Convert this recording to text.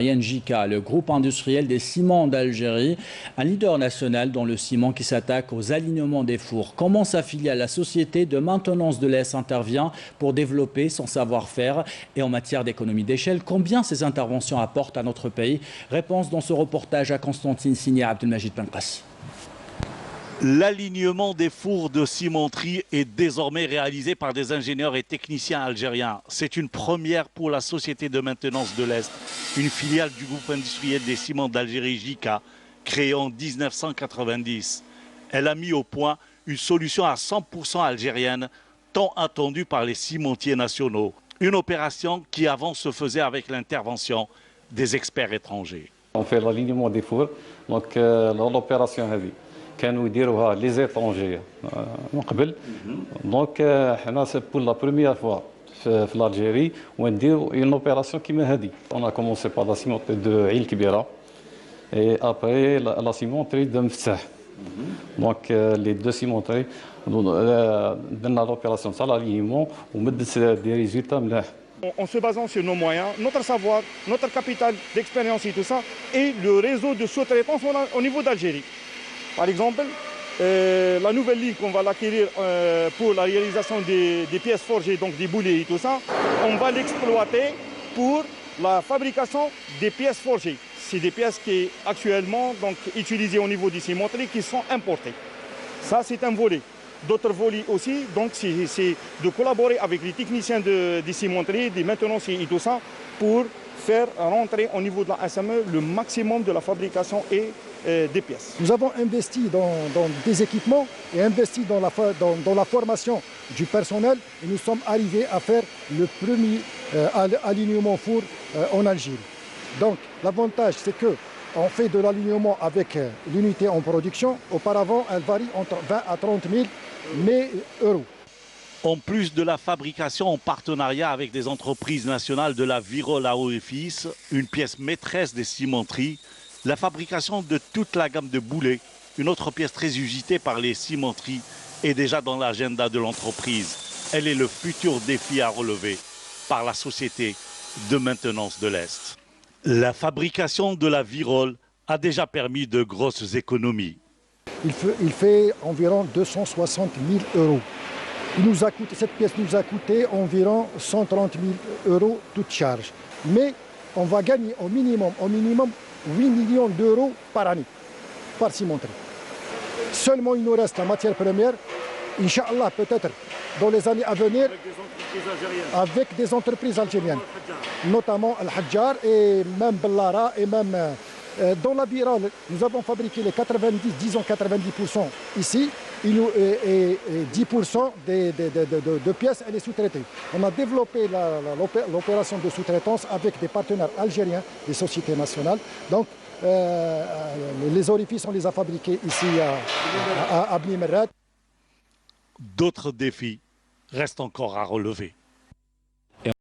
INJK, le groupe industriel des ciments d'Algérie, un leader national dans le ciment qui s'attaque aux alignements des fours. Comment sa filiale, la société de maintenance de l'Est, intervient pour développer son savoir-faire et en matière d'économie d'échelle? Combien ces interventions apportent à notre pays? Réponse dans ce reportage à Constantine signé Abdelmajid Benkassi. L'alignement des fours de cimenterie est désormais réalisé par des ingénieurs et techniciens algériens. C'est une première pour la Société de maintenance de l'Est, une filiale du groupe industriel des ciments d'Algérie JICA, créée en 1990. Elle a mis au point une solution à 100% algérienne, tant attendue par les cimentiers nationaux. Une opération qui avant se faisait avec l'intervention des experts étrangers. On fait l'alignement des fours, donc l'opération هذه كانوا يديروها لي زيترونجي من قبل دونك حنا سي بور لا بروميير فوا في l'Algérie ونديروا اون اوبيراسيون كيما هذه. On a commencé par la cimenterie de عين كبيرة et après la cimenterie de مفتاح. Donc les deux cimenteries درنا l'opération تاع l'alignement ومدت des résultats ملاح. En se basant sur nos moyens, notre savoir, notre capital d'expérience et tout ça, et le réseau de sous-traitance au niveau d'Algérie. Par exemple, la nouvelle ligne qu'on va l'acquérir pour la réalisation des pièces forgées, donc des boulets et tout ça, on va l'exploiter pour la fabrication des pièces forgées. C'est des pièces qui sont actuellement donc, utilisées au niveau des cimenteries qui sont importées. Ça, c'est un volet. D'autres volets aussi, donc c'est de collaborer avec les techniciens des cimenteries, des maintenanciers et tout ça, pour faire rentrer au niveau de la SME le maximum de la fabrication et des pièces. Nous avons investi dans des équipements et investi dans la formation du personnel et nous sommes arrivés à faire le premier alignement four en Algérie. Donc l'avantage c'est que on fait de l'alignement avec l'unité en production. Auparavant, elle varie entre 20 à 30 000 euros. En plus de la fabrication en partenariat avec des entreprises nationales de la Virol à orifice, une pièce maîtresse des cimenteries, la fabrication de toute la gamme de boulets, une autre pièce très usitée par les cimenteries, est déjà dans l'agenda de l'entreprise. Elle est le futur défi à relever par la Société de maintenance de l'Est. La fabrication de la Virol a déjà permis de grosses économies. Il fait environ 260 000 euros. Cette pièce nous a coûté environ 130 000 euros toute charge. Mais on va gagner au minimum 8 millions d'euros par année, par cimenterie. Seulement il nous reste la matière première, Inch'Allah peut-être dans les années à venir, avec des entreprises algériennes, notamment Al-Hadjar et même Bellara et même dans la Virol, nous avons fabriqué les 90% ici et 10% de pièces, elle est sous-traitée. On a développé l'opération de sous-traitance avec des partenaires algériens, des sociétés nationales. Donc les orifices, on les a fabriqués ici à Bni Merrat. D'autres défis restent encore à relever.